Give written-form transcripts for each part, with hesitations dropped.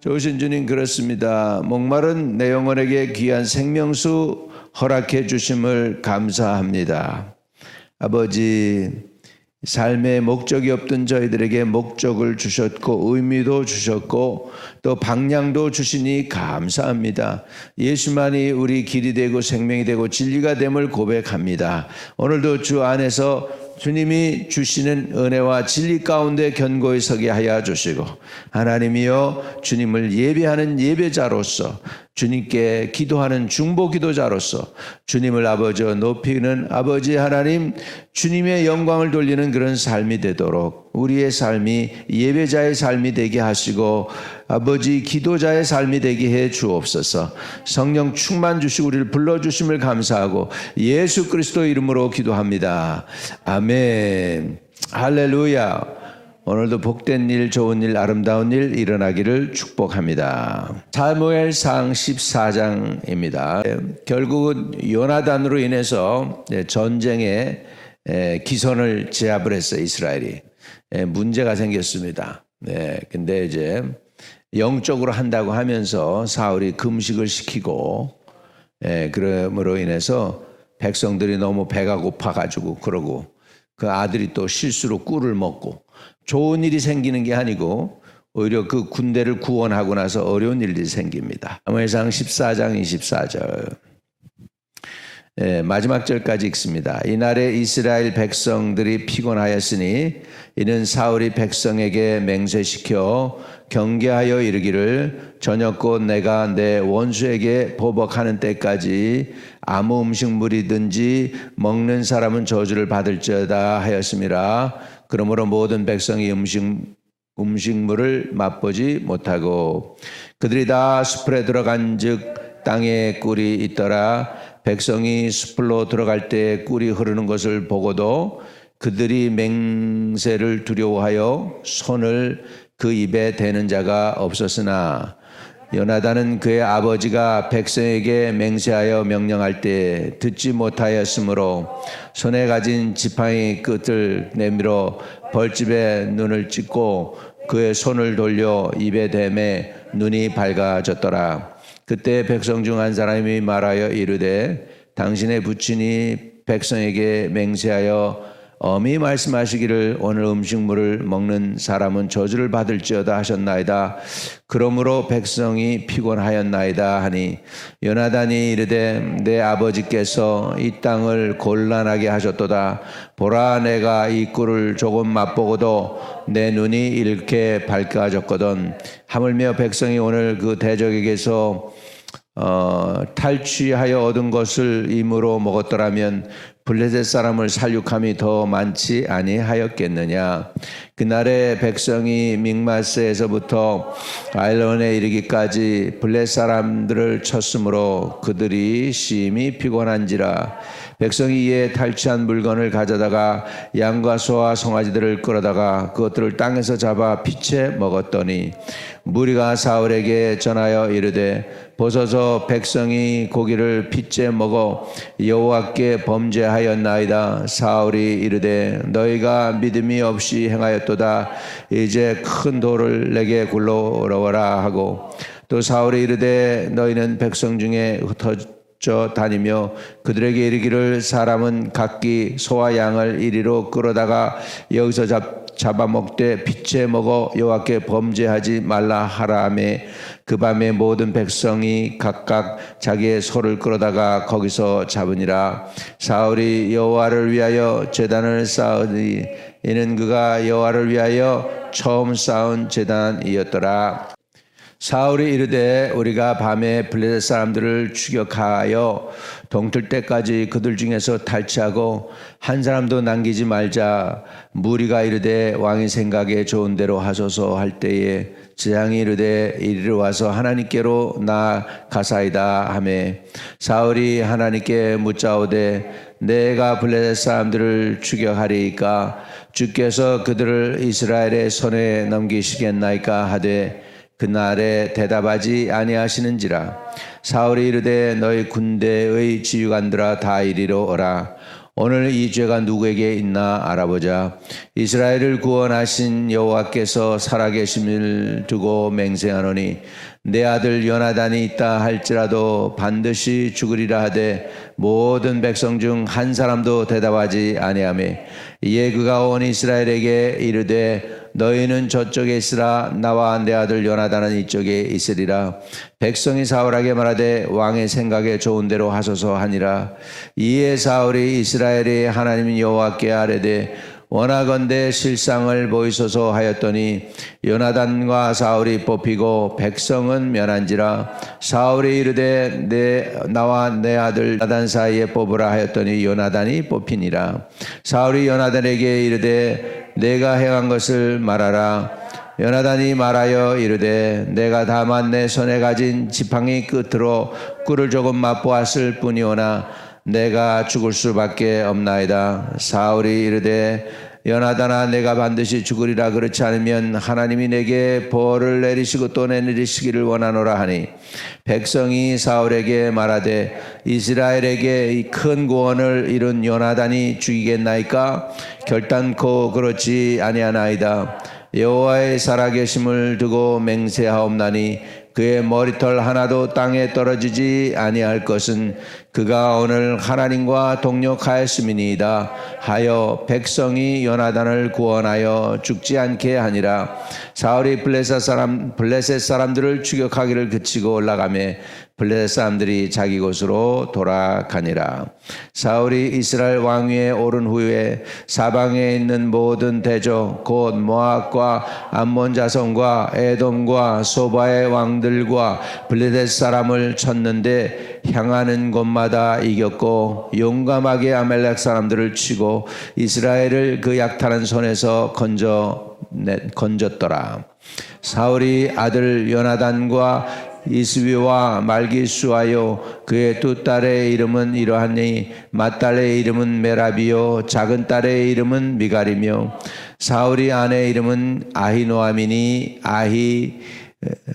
좋으신 주님, 그렇습니다. 목마른 내 영혼에게 귀한 생명수 허락해 주심을 감사합니다. 아버지, 삶의 목적이 없던 저희들에게 목적을 주셨고 의미도 주셨고 또 방향도 주시니 감사합니다. 예수만이 우리 길이 되고 생명이 되고 진리가 됨을 고백합니다. 오늘도 주 안에서 주님이 주시는 은혜와 진리 가운데 견고히 서게 하여 주시고, 하나님이여 주님을 예배하는 예배자로서, 주님께 기도하는 중보 기도자로서 주님을 아버지와 높이는 아버지 하나님, 주님의 영광을 돌리는 그런 삶이 되도록 우리의 삶이 예배자의 삶이 되게 하시고 아버지 기도자의 삶이 되게 해 주옵소서. 성령 충만 주시고 우리를 불러주심을 감사하고 예수 그리스도 이름으로 기도합니다. 아멘. 할렐루야. 오늘도 복된 일, 좋은 일, 아름다운 일 일어나기를 축복합니다. 사무엘상 14장입니다. 결국은 요나단으로 인해서 전쟁에 기선을 제압을 했어요. 이스라엘이. 문제가 생겼습니다. 근데 이제 영적으로 한다고 하면서 사울이 금식을 시키고, 그러므로 인해서 백성들이 너무 배가 고파가지고 그러고, 그 아들이 또 실수로 꿀을 먹고, 좋은 일이 생기는 게 아니고 오히려 그 군대를 구원하고 나서 어려운 일이 생깁니다. 사무엘상 14장 24절 마지막 절까지 읽습니다. 이날에 이스라엘 백성들이 피곤하였으니 이는 사울이 백성에게 맹세시켜 경계하여 이르기를 저녁곧 내가 내 원수에게 보복하는 때까지 아무 음식물이든지 먹는 사람은 저주를 받을지어다 하였음이라. 그러므로 모든 백성이 음식물을 맛보지 못하고 그들이 다 숲에 들어간즉 땅에 꿀이 있더라. 백성이 숲으로 들어갈 때 꿀이 흐르는 것을 보고도 그들이 맹세를 두려워하여 손을 그 입에 대는 자가 없었으나 요나단은 그의 아버지가 백성에게 맹세하여 명령할 때 듣지 못하였으므로 손에 가진 지팡이 끝을 내밀어 벌집에 눈을 찍고 그의 손을 돌려 입에 대매 눈이 밝아졌더라. 그때 백성 중 한 사람이 말하여 이르되 당신의 부친이 백성에게 맹세하여 엄히 말씀하시기를 오늘 음식물을 먹는 사람은 저주를 받을지어다 하셨나이다. 그러므로 백성이 피곤하였나이다 하니 요나단이 이르되 내 아버지께서 이 땅을 곤란하게 하셨도다. 보라, 내가 이 꿀을 조금 맛보고도 내 눈이 이렇게 밝아졌거든. 하물며 백성이 오늘 그 대적에게서 탈취하여 얻은 것을 임으로 먹었더라면 블레셋 사람을 살육함이 더 많지 아니하였겠느냐. 그날에 백성이 믹마스에서부터 아일론에 이르기까지 블레셋 사람들을 쳤으므로 그들이 심히 피곤한지라. 백성이 이에 탈취한 물건을 가져다가 양과 소와 송아지들을 끌어다가 그것들을 땅에서 잡아 피채 먹었더니 무리가 사울에게 전하여 이르되 보소서, 백성이 고기를 피째 먹어 여호와께 범죄하였나이다. 사울이 이르되 너희가 믿음이 없이 행하였도다. 이제 큰 돌을 내게 굴러오라 하고 또 사울이 이르되 너희는 백성 중에 흩어져 다니며 그들에게 이르기를 사람은 각기 소와 양을 이리로 끌어다가 여기서 잡아먹되 피채 먹어 여호와께 범죄하지 말라 하라 하며 그 밤에 모든 백성이 각각 자기의 소를 끌어다가 거기서 잡으니라. 사울이 여호와를 위하여 제단을 쌓으니 이는 그가 여호와를 위하여 처음 쌓은 제단이었더라. 사울이 이르되 우리가 밤에 블레셋 사람들을 추격하여 동틀 때까지 그들 중에서 탈취하고 한 사람도 남기지 말자. 무리가 이르되 왕의 생각에 좋은 대로 하소서 할 때에 제왕이 이르되 이리로 와서 하나님께로 나아가사이다 하매 사울이 하나님께 묻자오되 내가 블레셋 사람들을 추격하리이까 주께서 그들을 이스라엘의 손에 넘기시겠나이까 하되 그날에 대답하지 아니하시는지라. 사울이 이르되 너희 군대의 지휘관들아 다 이리로 오라. 오늘 이 죄가 누구에게 있나 알아보자. 이스라엘을 구원하신 여호와께서 살아계심을 두고 맹세하노니 내 아들 요나단이 있다 할지라도 반드시 죽으리라 하되 모든 백성 중 한 사람도 대답하지 아니하며 이에 그가 온 이스라엘에게 이르되 너희는 저쪽에 있으라 나와 내 아들 요나단은 이쪽에 있으리라. 백성이 사울에게 말하되 왕의 생각에 좋은 대로 하소서 하니라. 이에 사울이 이스라엘의 하나님 여호와께 아뢰되 원하건대 실상을 보이소서 하였더니 요나단과 사울이 뽑히고 백성은 면한지라. 사울이 이르되 나와 내 아들 요나단 사이에 뽑으라 하였더니 요나단이 뽑히니라. 사울이 요나단에게 이르되 내가 행한 것을 말하라. 요나단이 말하여 이르되 내가 다만 내 손에 가진 지팡이 끝으로 꿀을 조금 맛보았을 뿐이오나 내가 죽을 수밖에 없나이다. 사울이 이르되 요나단아 내가 반드시 죽으리라. 그렇지 않으면 하나님이 내게 벌을 내리시고 또 내리시기를 원하노라 하니 백성이 사울에게 말하되 이스라엘에게 이 큰 구원을 이룬 요나단이 죽이겠나이까? 결단코 그렇지 아니하나이다. 여호와의 살아계심을 두고 맹세하옵나니 그의 머리털 하나도 땅에 떨어지지 아니할 것은 그가 오늘 하나님과 동력하였음이니이다 하여 백성이 요나단을 구원하여 죽지 않게 하니라. 사울이 블레셋 사람들을 추격하기를 그치고 올라가매 블레셋 사람들이 자기 곳으로 돌아가니라. 사울이 이스라엘 왕위에 오른 후에 사방에 있는 모든 대적 곧 모압과 암몬 자손과 에돔과 소바의 왕들과 블레셋 사람을 쳤는데 향하는 곳마다 이겼고 용감하게 아멜렉 사람들을 치고 이스라엘을 그 약탈한 손에서 건졌더라. 사울이 아들 요나단과 이스위와 말기수하여 그의 두 딸의 이름은 이러하니 맏딸의 이름은 메라비요 작은 딸의 이름은 미갈이며 사울이 아내 이름은 아히노아미니 아히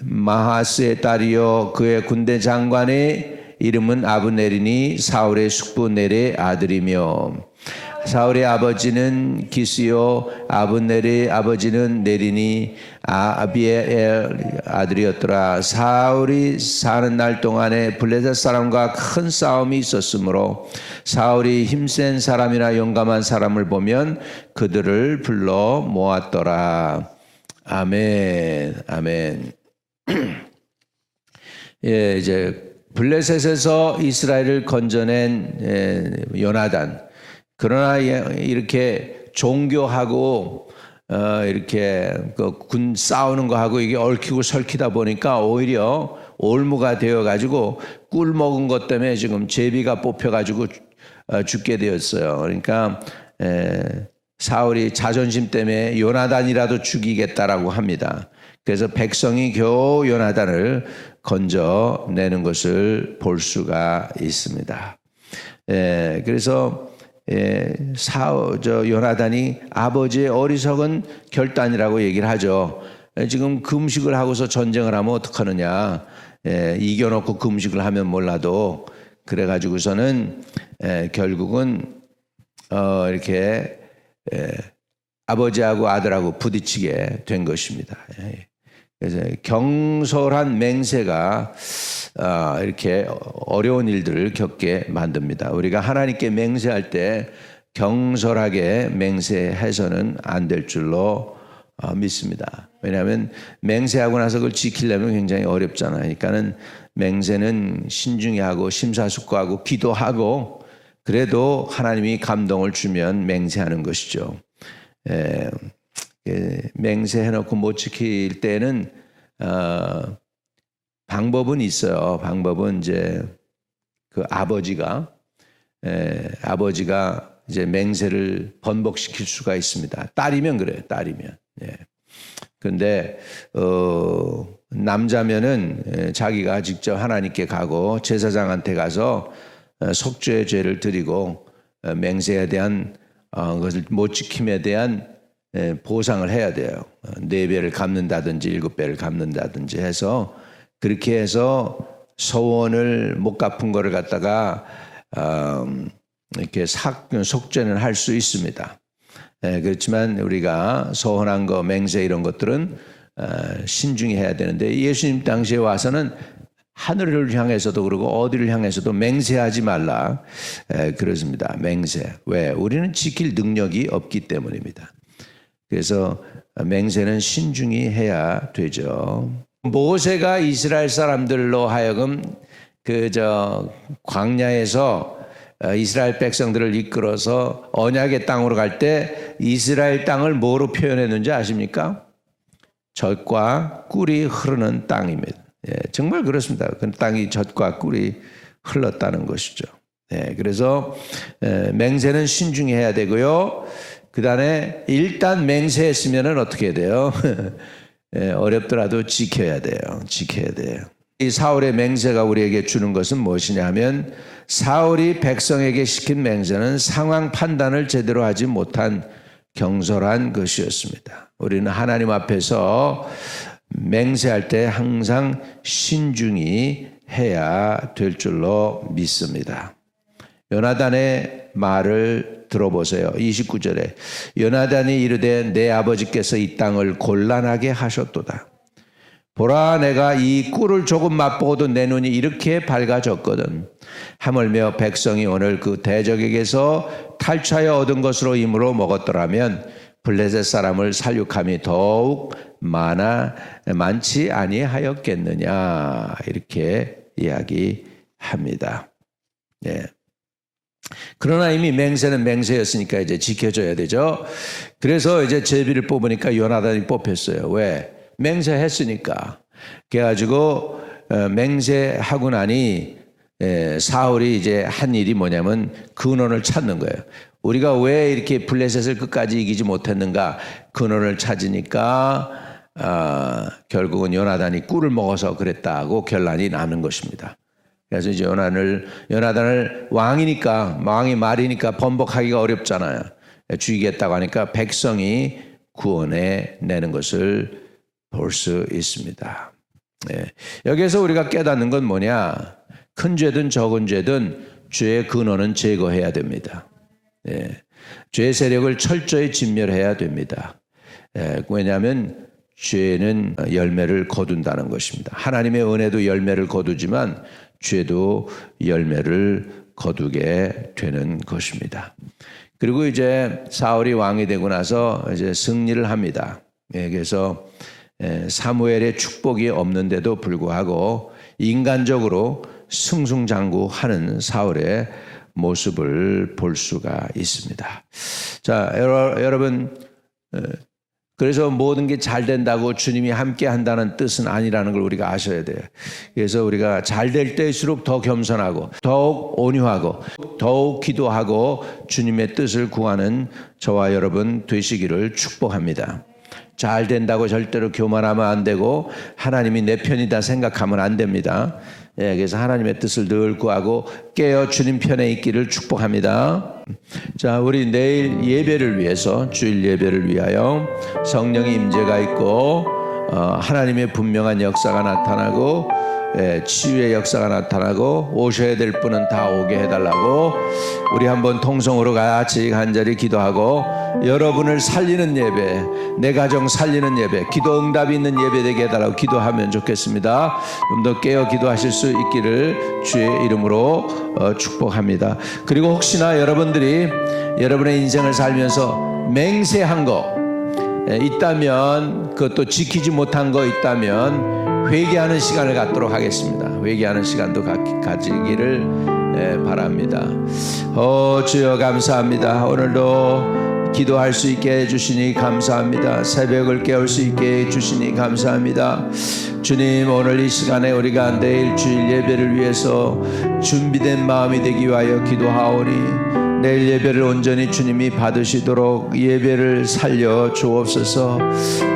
마하스의 딸이요 그의 군대 장관의 이름은 아브넬이니 사울의 숙부 넬의 아들이며 사울의 아버지는 기스요 아브넬의 아버지는 넬이니 아비엘 아들이었더라. 사울이 사는 날 동안에 블레셋 사람과 큰 싸움이 있었으므로 사울이 힘센 사람이나 용감한 사람을 보면 그들을 불러 모았더라. 아멘. 아멘. 예, 이제 블레셋에서 이스라엘을 건져낸 요나단. 그러나 이렇게 종교하고 이렇게 군 싸우는 거 하고 이게 얽히고 설키다 보니까 오히려 올무가 되어 가지고 꿀 먹은 것 때문에 지금 제비가 뽑혀 가지고 죽게 되었어요. 그러니까 사울이 자존심 때문에 요나단이라도 죽이겠다라고 합니다. 그래서 백성이 겨우 요나단을 건져내는 것을 볼 수가 있습니다. 그래서 요나단이 아버지의 어리석은 결단이라고 얘기를 하죠. 지금 금식을 하고서 전쟁을 하면 어떡하느냐. 이겨놓고 금식을 하면 몰라도 그래가지고서는 결국은 이렇게 아버지하고 아들하고 부딪히게 된 것입니다. 그래서 경솔한 맹세가 이렇게 어려운 일들을 겪게 만듭니다. 우리가 하나님께 맹세할 때 경솔하게 맹세해서는 안 될 줄로 믿습니다. 왜냐하면 맹세하고 나서 그걸 지키려면 굉장히 어렵잖아요. 그러니까는 맹세는 신중히 하고 심사숙고하고 기도하고 그래도 하나님이 감동을 주면 맹세하는 것이죠. 맹세해놓고 못 지킬 때는 방법은 있어요. 방법은 이제 그 아버지가 이제 맹세를 번복시킬 수가 있습니다. 딸이면 그래요. 딸이면. 예. 근데 남자면은 자기가 직접 하나님께 가고 제사장한테 가서 속죄의 죄를 드리고 맹세에 대한 그것을 못 지킴에 대한 보상을 해야 돼요. 4배를 갚는다든지 7배를 갚는다든지 해서 그렇게 해서 소원을 못 갚은 거를 갖다가 이렇게 속죄는 할 수 있습니다. 그렇지만 우리가 소원한 거, 맹세 이런 것들은 신중히 해야 되는데 예수님 당시에 와서는 하늘을 향해서도 그러고 어디를 향해서도 맹세하지 말라 그렇습니다. 맹세. 왜? 우리는 지킬 능력이 없기 때문입니다. 그래서 맹세는 신중히 해야 되죠. 모세가 이스라엘 사람들로 하여금 광야에서 이스라엘 백성들을 이끌어서 언약의 땅으로 갈 때 이스라엘 땅을 뭐로 표현했는지 아십니까? 젖과 꿀이 흐르는 땅입니다. 예, 정말 그렇습니다. 그 땅이 젖과 꿀이 흘렀다는 것이죠. 예, 그래서 맹세는 신중히 해야 되고요. 그 다음에 일단 맹세했으면 어떻게 돼요? 어렵더라도 지켜야 돼요. 지켜야 돼요. 이 사울의 맹세가 우리에게 주는 것은 무엇이냐 하면 사울이 백성에게 시킨 맹세는 상황 판단을 제대로 하지 못한 경솔한 것이었습니다. 우리는 하나님 앞에서 맹세할 때 항상 신중히 해야 될 줄로 믿습니다. 요나단의 말을 들어보세요. 29절에 요나단이 이르되 내 아버지께서 이 땅을 곤란하게 하셨도다. 보라 내가 이 꿀을 조금 맛보고도 내 눈이 이렇게 밝아졌거든. 하물며 백성이 오늘 그 대적에게서 탈취하여 얻은 것으로 임으로 먹었더라면 블레셋 사람을 살육함이 더욱 많지 아니하였겠느냐 이렇게 이야기합니다. 예. 그러나 이미 맹세는 맹세였으니까 이제 지켜줘야 되죠. 그래서 이제 제비를 뽑으니까 요나단이 뽑혔어요. 왜? 맹세했으니까. 그래가지고 맹세하고 나니 사울이 이제 한 일이 뭐냐면 근원을 찾는 거예요. 우리가 왜 이렇게 블레셋을 끝까지 이기지 못했는가? 근원을 찾으니까 결국은 요나단이 꿀을 먹어서 그랬다고 결론이 나는 것입니다. 그래서 이제 요나단을 왕이 말이니까 번복하기가 어렵잖아요. 죽이겠다고 하니까 백성이 구원해 내는 것을 볼 수 있습니다. 예. 여기에서 우리가 깨닫는 건 뭐냐? 큰 죄든 적은 죄든 죄의 근원은 제거해야 됩니다. 예. 죄의 세력을 철저히 진멸해야 됩니다. 예. 왜냐하면 죄는 열매를 거둔다는 것입니다. 하나님의 은혜도 열매를 거두지만 죄도 열매를 거두게 되는 것입니다. 그리고 이제 사울이 왕이 되고 나서 이제 승리를 합니다. 예. 그래서 사무엘의 축복이 없는데도 불구하고 인간적으로 승승장구하는 사울의 모습을 볼 수가 있습니다. 자, 여러분, 그래서 모든 게 잘 된다고 주님이 함께 한다는 뜻은 아니라는 걸 우리가 아셔야 돼요. 그래서 우리가 잘 될 때일수록 더 겸손하고 더욱 온유하고 더욱 기도하고 주님의 뜻을 구하는 저와 여러분 되시기를 축복합니다. 잘 된다고 절대로 교만하면 안 되고 하나님이 내 편이다 생각하면 안 됩니다. 예, 그래서 하나님의 뜻을 늘 구하고 깨어 주님 편에 있기를 축복합니다. 자, 우리 내일 예배를 위해서 주일 예배를 위하여 성령의 임재가 있고 하나님의 분명한 역사가 나타나고 치유의 역사가 나타나고 오셔야 될 분은 다 오게 해달라고 우리 한번 통성으로 같이 간절히 기도하고 여러분을 살리는 예배, 내 가정 살리는 예배, 기도 응답이 있는 예배 되게 해달라고 기도하면 좋겠습니다. 좀 더 깨어 기도하실 수 있기를 주의 이름으로 축복합니다. 그리고 혹시나 여러분들이 여러분의 인생을 살면서 맹세한 거 있다면, 그것도 지키지 못한 거 있다면 회개하는 시간을 갖도록 하겠습니다. 회개하는 시간도 가지기를 바랍니다. 주여 감사합니다. 오늘도 기도할 수 있게 해주시니 감사합니다. 새벽을 깨울 수 있게 해주시니 감사합니다. 주님, 오늘 이 시간에 우리가 내일 주일 예배를 위해서 준비된 마음이 되기 위하여 기도하오니 내일 예배를 온전히 주님이 받으시도록 예배를 살려 주옵소서.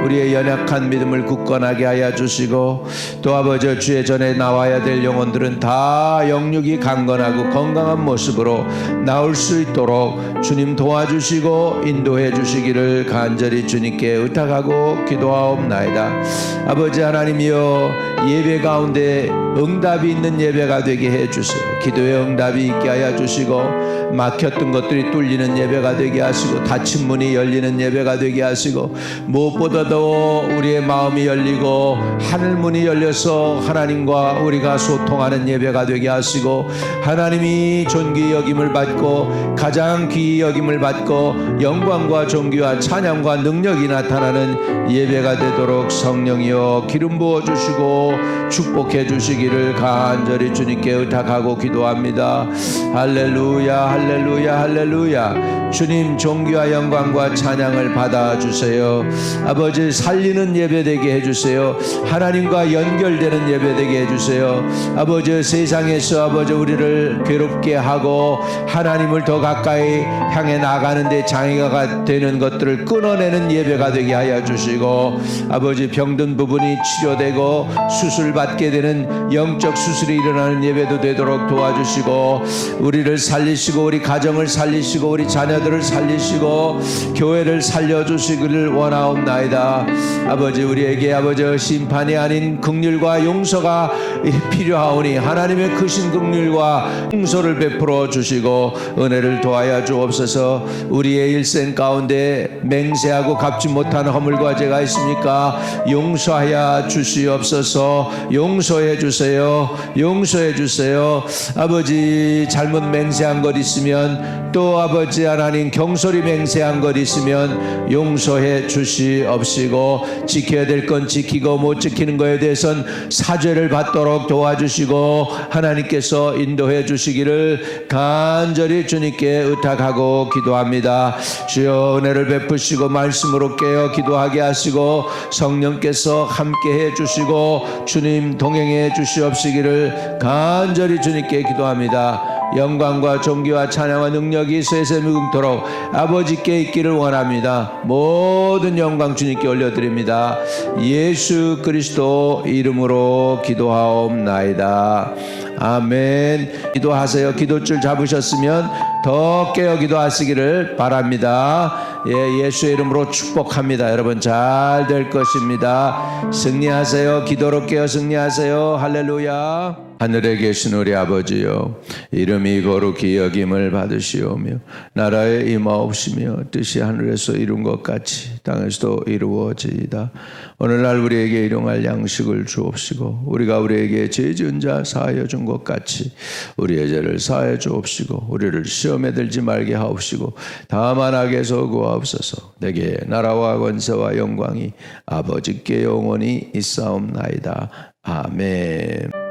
우리의 연약한 믿음을 굳건하게 하여 주시고 또 아버지 주의 전에 나와야 될 영혼들은 다 영육이 강건하고 건강한 모습으로 나올 수 있도록 주님 도와주시고 인도해 주시기를 간절히 주님께 의탁하고 기도하옵나이다. 아버지 하나님이여, 예배 가운데 응답이 있는 예배가 되게 해주세요. 기도의 응답이 있게 하여 주시고 막혔던 것들이 뚫리는 예배가 되게 하시고 닫힌 문이 열리는 예배가 되게 하시고 무엇보다도 우리의 마음이 열리고 하늘 문이 열려서 하나님과 우리가 소통하는 예배가 되게 하시고 하나님이 존귀 여김을 받고 가장 귀히 여김을 받고 영광과 존귀와 찬양과 능력이 나타나는 예배가 되도록 성령이여 기름 부어 주시고 축복해 주시기를 간절히 주님께 의탁하고 기도합니다. 할렐루야, 할렐루야, 할렐루야. 주님, 존귀와 영광과 찬양을 받아주세요. 아버지, 살리는 예배 되게 해주세요. 하나님과 연결되는 예배 되게 해주세요. 아버지, 세상에서 아버지 우리를 괴롭게 하고 하나님을 더 가까이 향해 나가는데 장애가 되는 것들을 끊어내는 예배가 되게 하여 주시고 아버지, 병든 부분이 치료되고 수술받게 되는 영적 수술이 일어나는 예배도 되도록 도와주시고 우리를 살리시고 우리 가정을 살리시고 우리 자녀들을 살리시고 교회를 살려주시기를 원하옵나이다. 아버지, 우리에게 아버지 심판이 아닌 긍휼과 용서가 필요하오니 하나님의 크신 긍휼과 용서를 베풀어 주시고 은혜를 도하여 주옵소서. 우리의 일생 가운데 맹세하고 갚지 못한 허물과 죄가 있습니까? 용서하여 주시옵소서. 용서해 주세요. 용서해 주세요. 아버지, 잘못 맹세한 것 있으면 또 아버지 하나님 경솔히 맹세한 것 있으면 용서해 주시옵시고 지켜야 될 건 지키고 못 지키는 것에 대해서는 사죄를 받도록 도와주시고 하나님께서 인도해 주시기를 간절히 주님께 의탁하고 기도합니다. 주여, 은혜를 베푸시고 말씀으로 깨어 기도하게 하시고 성령께서 함께해 주시고 주님 동행해 주시옵시기를 간절히 주님께 기도합니다. 영광과 존귀와 찬양과 능력이 세세무궁토록 아버지께 있기를 원합니다. 모든 영광 주님께 올려드립니다. 예수 그리스도 이름으로 기도하옵나이다. 아멘. 기도하세요. 기도줄 잡으셨으면 더 깨어 기도하시기를 바랍니다. 예수의 이름으로 축복합니다. 여러분, 잘 될 것입니다. 승리하세요. 기도로 깨어 승리하세요. 할렐루야. 하늘에 계신 우리 아버지여, 이름이 거룩히 여김을 받으시오며 나라에 임하옵시며 뜻이 하늘에서 이룬 것 같이 땅에서도 이루어지이다. 오늘날 우리에게 일용할 양식을 주옵시고 우리가 우리에게 죄 지은 자 사하여 준 것 같이 우리의 죄를 사하여 주옵시고 우리를 시험에 들지 말게 하옵시고 다만 악에서 구하옵소서. 내게 나라와 권세와 영광이 아버지께 영원히 있사옵나이다. 아멘.